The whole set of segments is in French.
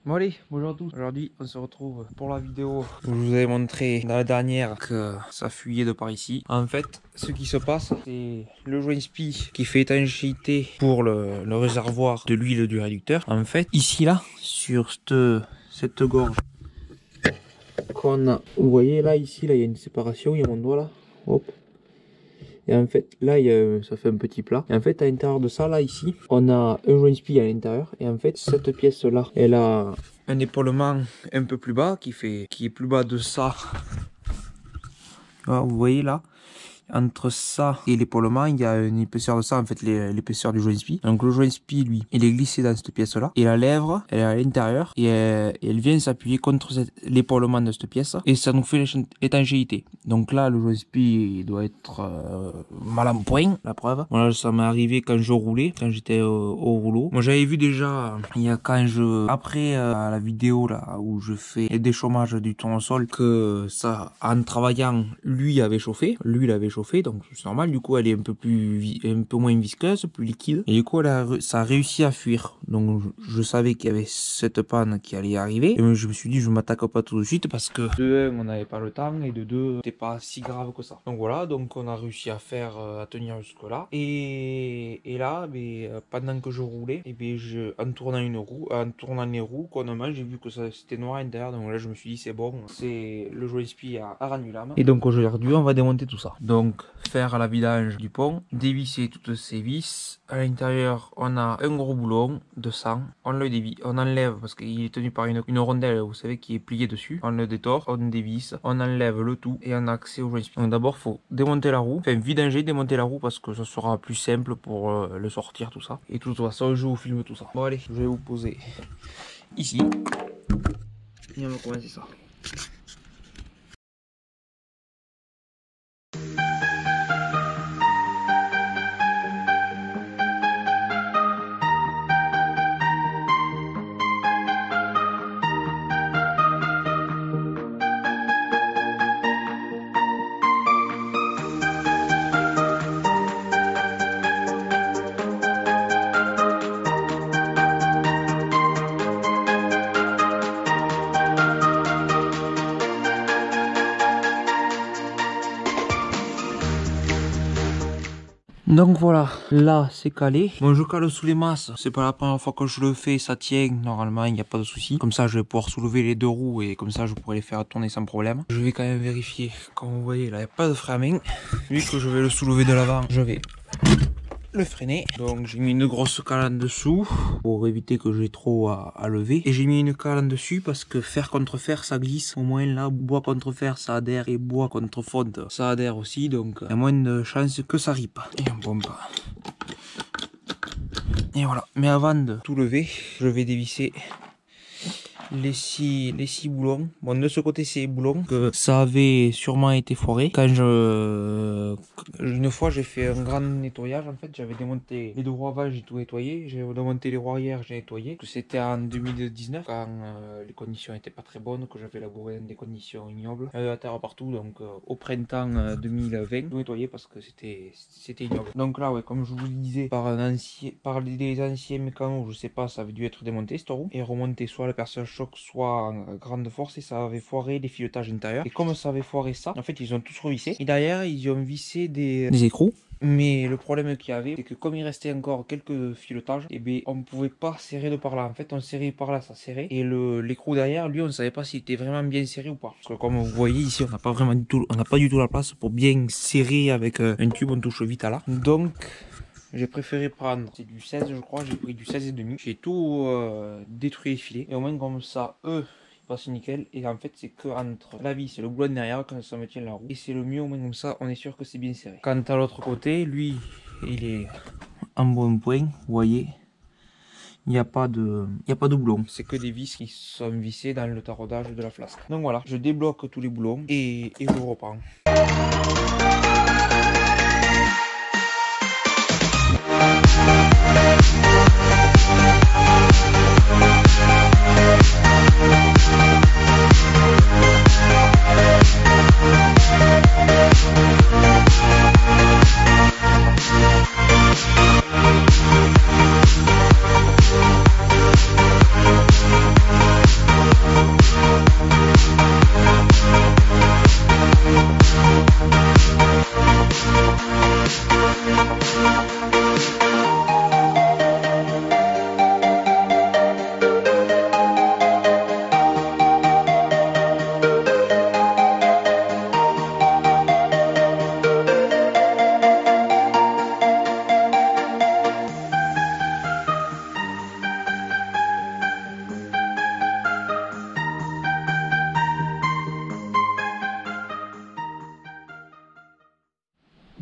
Bon allez, bonjour à tous. Aujourd'hui on se retrouve pour la vidéo où je vous avais montré dans la dernière que ça fuyait de par ici. En fait, ce qui se passe, c'est le joint spi qui fait étanchéité pour le réservoir de l'huile du réducteur. En fait, ici là, sur cette gorge qu'on a, vous voyez là, ici là, il y a une séparation, il y a mon doigt là, hop. Et en fait, là, ça fait un petit plat. Et en fait, à l'intérieur de ça, là, ici, on a un joint spi à l'intérieur. Et en fait, cette pièce-là, elle a un épaulement un peu plus bas, qui est plus bas de ça. Voilà, vous voyez là, entre ça et l'épaulement, il y a une épaisseur de ça, en fait, l'épaisseur du joint spi. Donc le joint spi, lui, il est glissé dans cette pièce-là. Et la lèvre, elle est à l'intérieur. Et elle vient s'appuyer contre l'épaulement de cette pièce. Et ça nous fait l'étanchéité. Donc là, le joint spi, il doit être mal en point, la preuve. Voilà, ça m'est arrivé quand je roulais, quand j'étais au rouleau. Moi, j'avais vu déjà, après la vidéo là, où je fais le déchômage du tournesol, que ça, en travaillant, lui avait chauffé, donc c'est normal. Du coup, elle est un peu moins visqueuse, plus liquide. Et du coup, ça a réussi à fuir. Donc, je savais qu'il y avait cette panne qui allait arriver. Et je me suis dit, je m'attaque pas tout de suite parce que de 1, on n'avait pas le temps, et de 2, c'était pas si grave que ça. Donc voilà, donc on a réussi à tenir jusque là. Et là, pendant que je roulais, en tournant les roues, j'ai vu que c'était noir à l'intérieur. Donc là, je me suis dit, c'est bon, c'est le joint spi à ranulame. Et donc aujourd'hui, on va démonter tout ça. Donc faire la vidange du pont, dévisser toutes ces vis. À l'intérieur, on a un gros boulon de sang. On le dévisse, on enlève parce qu'il est tenu par une rondelle, vous savez, qui est pliée dessus. On le détord, on dévisse, on enlève le tout et on a accès au joint spi. Donc d'abord, faut démonter la roue, enfin vidanger, démonter la roue parce que ça sera plus simple pour le sortir, tout ça. Et tout ça, je vous filme tout ça. Bon allez, je vais vous poser ici. Et on va commencer ça. Donc voilà, là c'est calé. Bon, je cale sous les masses, c'est pas la première fois que je le fais, ça tient, normalement il n'y a pas de souci. Comme ça je vais pouvoir soulever les deux roues et comme ça je pourrai les faire tourner sans problème. Je vais quand même vérifier, comme vous voyez là il n'y a pas de frein à main. Vu que je vais le soulever de l'avant, je vais le freiner. Donc j'ai mis une grosse cale en dessous pour éviter que j'ai trop à lever. Et j'ai mis une cale en dessus parce que fer contre fer ça glisse. Au moins là, bois contre fer ça adhère et bois contre fonte ça adhère aussi. Donc il y a moins de chances que ça ripe. Et on pompe. Et voilà. Mais avant de tout lever, je vais dévisser les six boulons. Bon, de ce côté c'est les boulons que ça avait sûrement été foiré. Une fois j'ai fait un grand nettoyage, en fait j'avais démonté les deux roues avant, j'ai tout nettoyé, j'ai démonté les roues arrière, j'ai nettoyé. C'était en 2019 quand les conditions étaient pas très bonnes, que j'avais labouré dans des conditions ignobles, à terre partout. Donc au printemps 2020 tout nettoyé parce que c'était ignoble. Donc là ouais, comme je vous le disais, par des anciens mécanos, je sais pas, ça avait dû être démonté cette roue et remonté soit le perçage choc soit en grande force, et ça avait foiré les filetages intérieurs. Et comme ça avait foiré ça, en fait ils ont tous revissé et derrière ils ont vissé des écrous. Mais le problème qu'il y avait, c'est que comme il restait encore quelques filetages, on ne pouvait pas serrer de par là. En fait on serrait par là, ça serrait, et l'écrou derrière, lui, on ne savait pas s'il était vraiment bien serré ou pas. Parce que comme vous voyez ici, on n'a pas du tout la place pour bien serrer avec un tube, on touche vite à là. Donc j'ai préféré prendre, c'est du 16 je crois, j'ai pris du 16,5. J'ai tout détruit et filé. Et au moins comme ça, eux, ils passent nickel. Et en fait, c'est que entre la vis et le boulon derrière quand ça me tient la roue. Et c'est le mieux, au moins comme ça, on est sûr que c'est bien serré. Quant à l'autre côté, lui, il est en bon point, vous voyez. Il n'y a pas de boulon. C'est que des vis qui sont vissées dans le taraudage de la flasque. Donc voilà, je débloque tous les boulons et je reprends.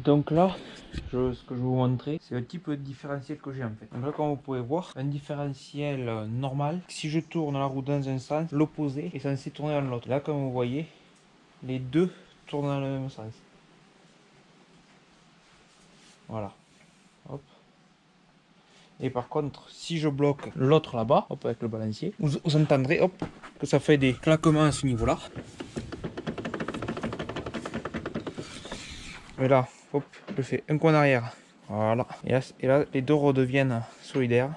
Donc là, ce que je vais vous montrer, c'est le type de différentiel que j'ai en fait. Donc là, comme vous pouvez voir, un différentiel normal. Si je tourne la roue dans un sens, l'opposé est censé tourner dans l'autre. Là, comme vous voyez, les deux tournent dans le même sens. Voilà. Hop. Et par contre, si je bloque l'autre là-bas, hop, avec le balancier, vous entendrez, hop, que ça fait des claquements à ce niveau-là. Et là, hop, je fais un coup en arrière. Voilà. Et là, les deux redeviennent solidaires.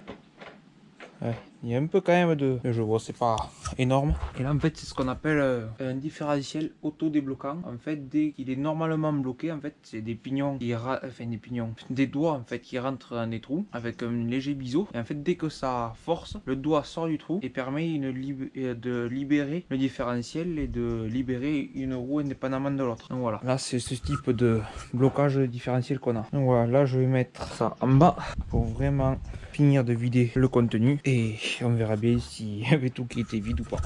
Ouais, il y a un peu quand même de je vois, c'est pas énorme. Et là, en fait, c'est ce qu'on appelle un différentiel auto-débloquant. En fait, dès qu'il est normalement bloqué, en fait, c'est des pignons des doigts en fait qui rentrent dans des trous avec un léger biseau. Et en fait, dès que ça force, le doigt sort du trou et permet de libérer le différentiel et de libérer une roue indépendamment de l'autre. Donc voilà, là, c'est ce type de blocage de différentiel qu'on a. Donc voilà, là, je vais mettre ça en bas pour vraiment finir de vider le contenu et on verra bien s'il y avait tout qui était vide ou pas.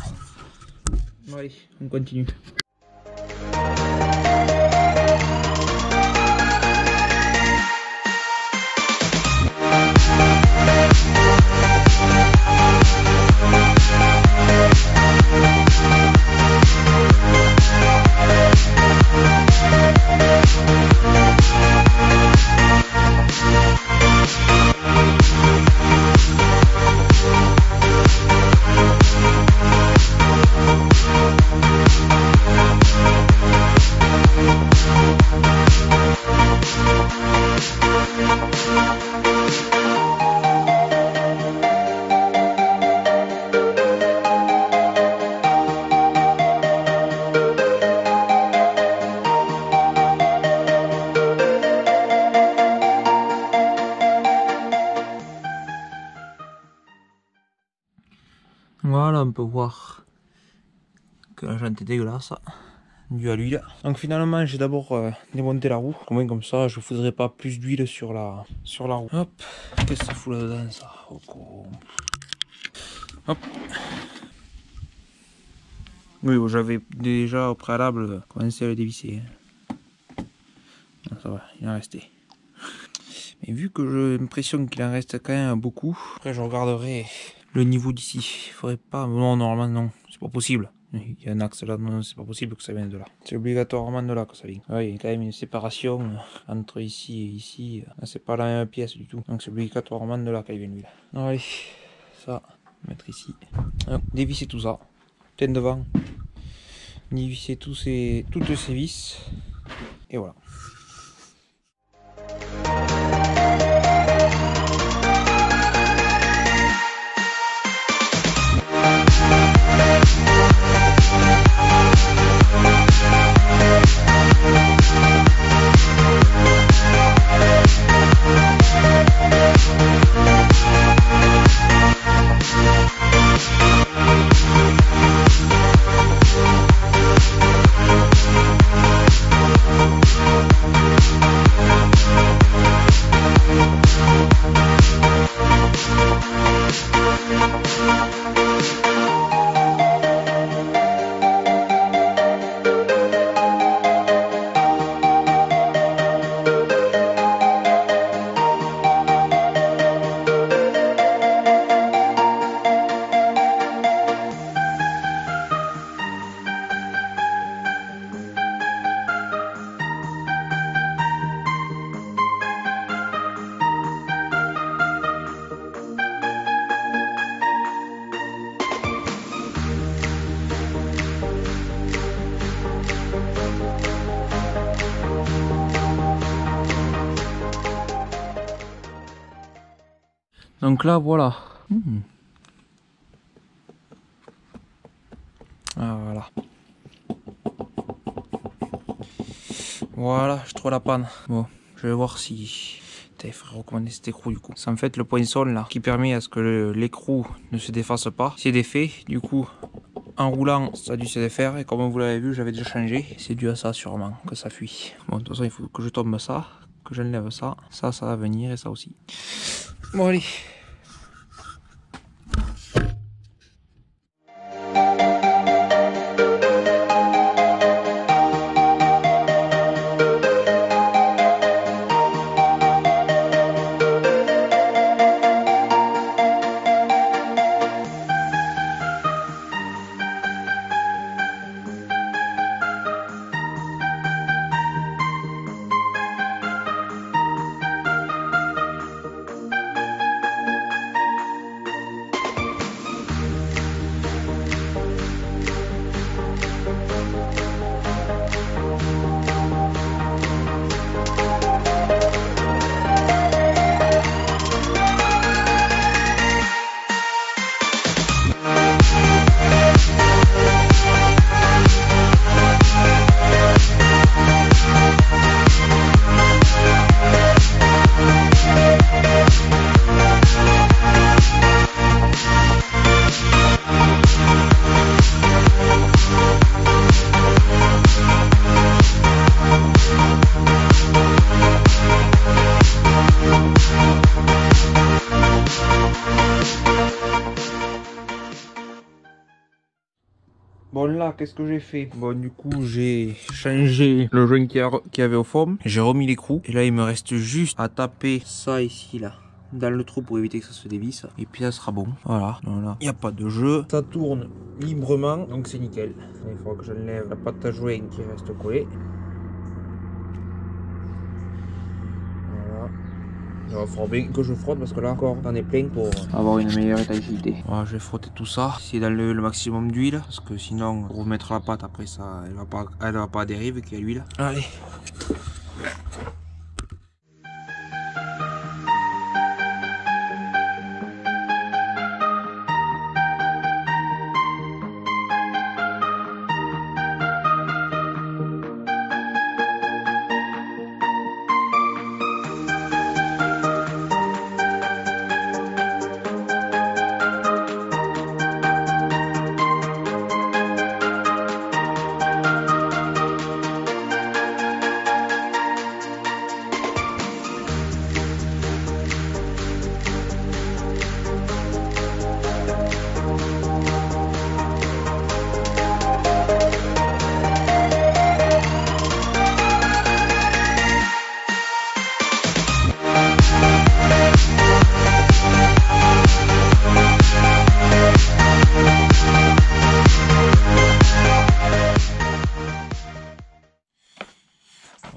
Bon, allez, on continue. Voilà, on peut voir que la jante est dégueulasse, dû à l'huile. Donc finalement, j'ai d'abord démonté la roue. Au moins comme ça, je ne foudrais pas plus d'huile sur la roue. Hop, qu'est-ce que ça fout là-dedans ça? Hop. Oui, j'avais déjà au préalable commencé à le dévisser. Ça va, il en restait. Mais vu que j'ai l'impression qu'il en reste quand même beaucoup, après je regarderai le niveau d'ici. Il faudrait pas. Non, normalement, non, c'est pas possible. Il y a un axe là, non, c'est pas possible que ça vienne de là. C'est obligatoirement de là que ça vient. Ouais, il y a quand même une séparation entre ici et ici. C'est pas la même pièce du tout. Donc c'est obligatoirement de là qu'elle vient l'huile. Allez, ça, mettre ici. Alors, dévisser tout ça. Tête devant. Dévisser toutes ces vis. Et voilà. Donc là, voilà. Ah, voilà. Voilà, je trouve la panne. Bon, je vais voir si... Il faudrait recommander cet écrou du coup. C'est en fait le poinçon là qui permet à ce que l'écrou ne se défasse pas. C'est défait, du coup en roulant ça a dû se défaire et comme vous l'avez vu j'avais déjà changé. C'est dû à ça sûrement que ça fuit. Bon de toute façon il faut que je tombe ça, que j'enlève ça. Ça va venir et ça aussi. Bon allez. Bon là, qu'est-ce que j'ai fait? Bon du coup j'ai changé le joint qu'il y avait au fond. J'ai remis l'écrou. Et là il me reste juste à taper ça ici là, dans le trou pour éviter que ça se dévisse. Et puis ça sera bon. Voilà, il n'y a pas de jeu. Ça tourne librement, donc c'est nickel. Il faudra que j'enlève la pâte à joint qui reste collée. Il va falloir bien que je frotte parce que là encore t'en es plein pour avoir une meilleure étanchéité. Voilà, je vais frotter tout ça, essayer d'enlever le maximum d'huile parce que sinon pour remettre la pâte après ça elle va pas à dérive qu'il y a l'huile. Allez.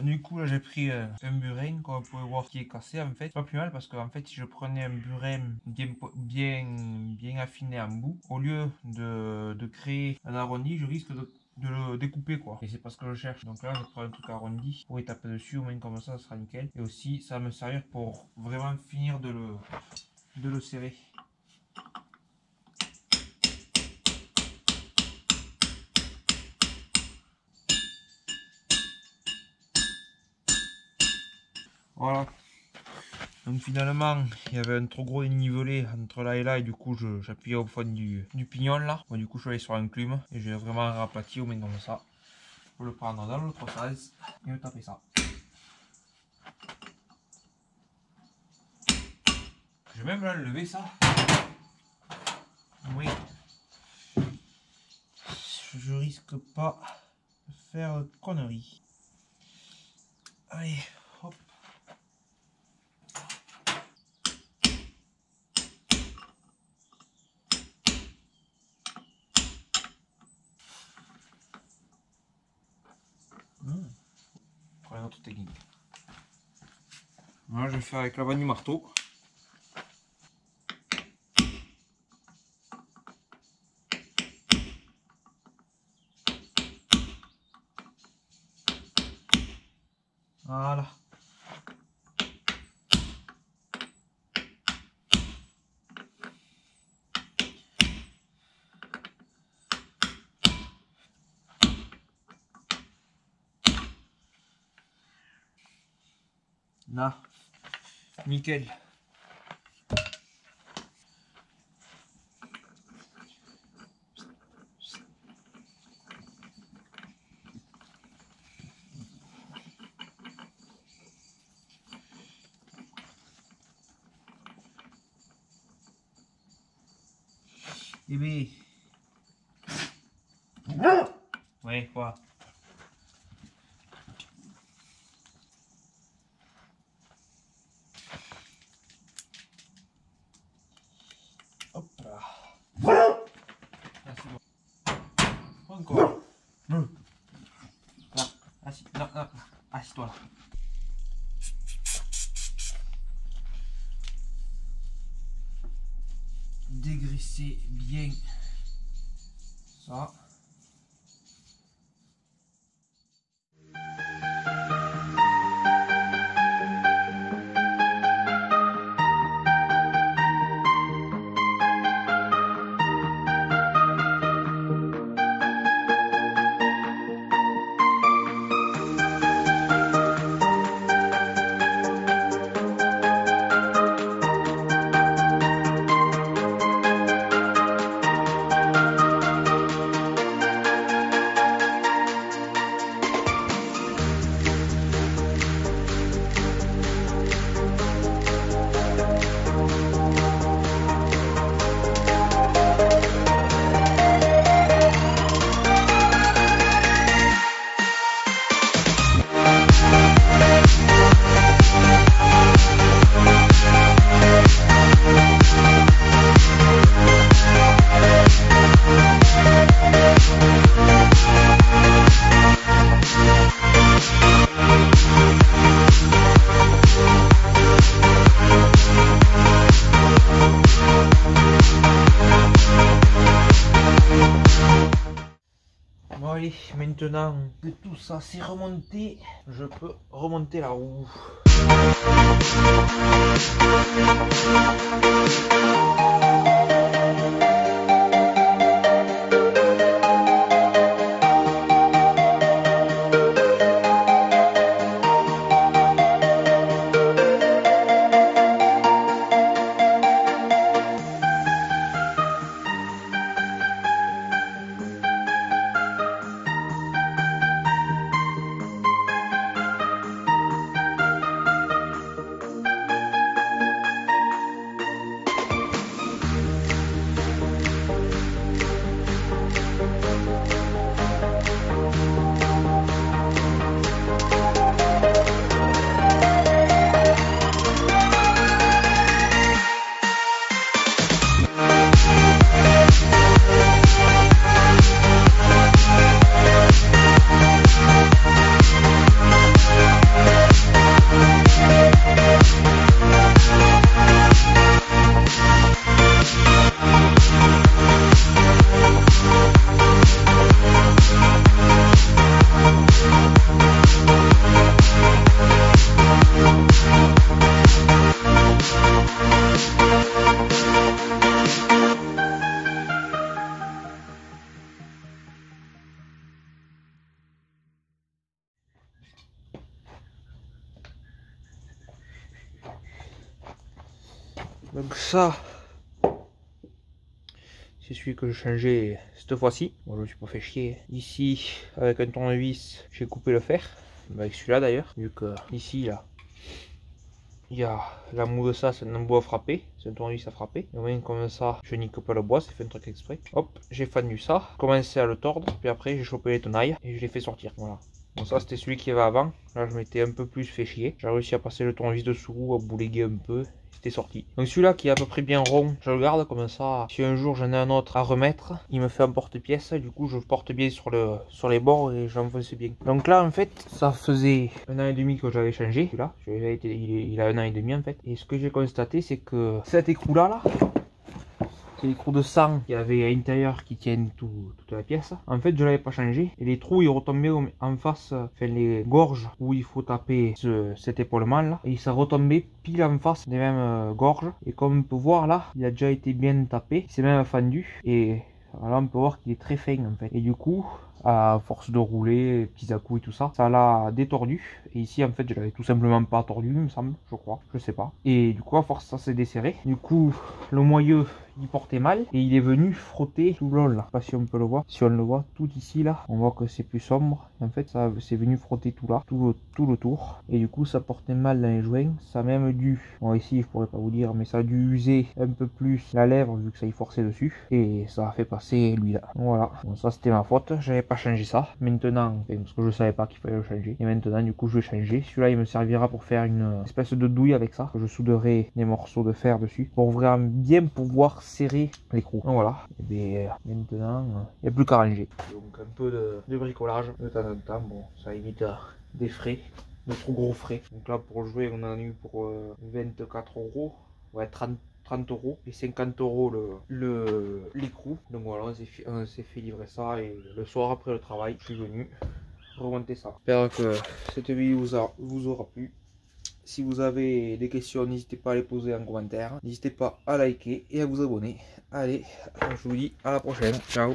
Du coup là j'ai pris un burin comme vous pouvez voir qui est cassé en fait. C'est pas plus mal parce que en fait si je prenais un burin bien affiné en bout, au lieu de créer un arrondi, je risque de le découper quoi. Et c'est pas ce que je cherche. Donc là je prends un truc arrondi pour y taper dessus, au moins comme ça sera nickel. Et aussi ça va me servir pour vraiment finir de le serrer. Voilà. Donc finalement, il y avait un trop gros dénivelé entre là et là et du coup j'appuyais au fond du pignon là. Bon, du coup je suis allé sur un clume et j'ai vraiment raplati au moins comme ça. Pour le prendre dans l'autre sens et me taper ça. Je vais même l'enlever ça. Oui. Je risque pas de faire de conneries. Allez, hop. Pour une autre technique. Moi je vais faire avec la vanne du marteau. Voilà. Là, nickel. Eh bien... Ouais, quoi? Hop là. Ah, c'est bon. Encore. Là, assis. Non, non. Assis-toi là. Dégraisser bien ça. Bon allez, maintenant que tout ça c'est remonté, je peux remonter la roue. Donc ça, c'est celui que je changeais cette fois-ci. Bon, je me suis pas fait chier. Ici, avec un tournevis, j'ai coupé le fer. Avec celui-là d'ailleurs, vu que ici, là, il y a la moue de ça, c'est un bois frappé. C'est un tournevis à frapper. Et même comme ça, je nique pas le bois, c'est fait un truc exprès. Hop, j'ai fendu ça, commencé à le tordre, puis après j'ai chopé les tenailles et je l'ai fait sortir. Voilà. Bon, ça c'était celui qui avait avant. Là, je m'étais un peu plus fait chier. J'ai réussi à passer le tournevis dessous, à bouléguer un peu. C'était sorti. Donc celui-là qui est à peu près bien rond, je le garde comme ça. Si un jour j'en ai un autre à remettre, il me fait un porte-pièce. Du coup, je porte bien sur les bords et j'enfonce bien. Donc là, en fait, ça faisait 1 an et demi que j'avais changé. Celui-là, il a 1 an et demi en fait. Et ce que j'ai constaté, c'est que cet écrou-là, c'est les trous de sang qu'il y avait à l'intérieur qui tiennent toute la pièce. En fait, je l'avais pas changé. Et les trous, ils retombaient en face, enfin les gorges où il faut taper cet épaulement là. Et ça retombait pile en face des mêmes gorges. Et comme on peut voir là, il a déjà été bien tapé. Il s'est même fendu. Et là, on peut voir qu'il est très fin en fait. Et du coup, à force de rouler, petits à-coups et tout ça, ça l'a détordu. Et ici, en fait, je l'avais tout simplement pas tordu, il me semble, je crois, je sais pas. Et du coup, à force, ça s'est desserré. Du coup, le moyeu, il portait mal et il est venu frotter tout le long là. Je sais pas si on peut le voir. Si on le voit, tout ici là, on voit que c'est plus sombre. En fait, ça c'est venu frotter tout là, tout le tour. Et du coup, ça portait mal dans les joints. Ça a même dû, bon ici, je pourrais pas vous dire, mais ça a dû user un peu plus la lèvre vu que ça y forçait dessus. Et ça a fait passer lui là. Voilà. Bon, ça c'était ma faute. J'avais pas changé ça. Maintenant, parce que je savais pas qu'il fallait le changer. Et maintenant, du coup, je vais changer. Celui-là, il me servira pour faire une espèce de douille avec ça. Je souderai des morceaux de fer dessus pour vraiment bien pouvoir serrer l'écrou. Donc voilà. Et bien maintenant, il n'y a plus qu'à ranger. Donc un peu de bricolage de temps en temps. Bon, ça évite des frais, de trop gros frais. Donc là, pour jouer, on en a eu pour 24 €. Ouais, 30 € et 50 € l'écrou. Donc voilà, on s'est fait livrer ça et le soir après le travail, je suis venu remonter ça. J'espère que cette vidéo vous aura plu. Si vous avez des questions, n'hésitez pas à les poser en commentaire. N'hésitez pas à liker et à vous abonner. Allez, je vous dis à la prochaine. Ciao.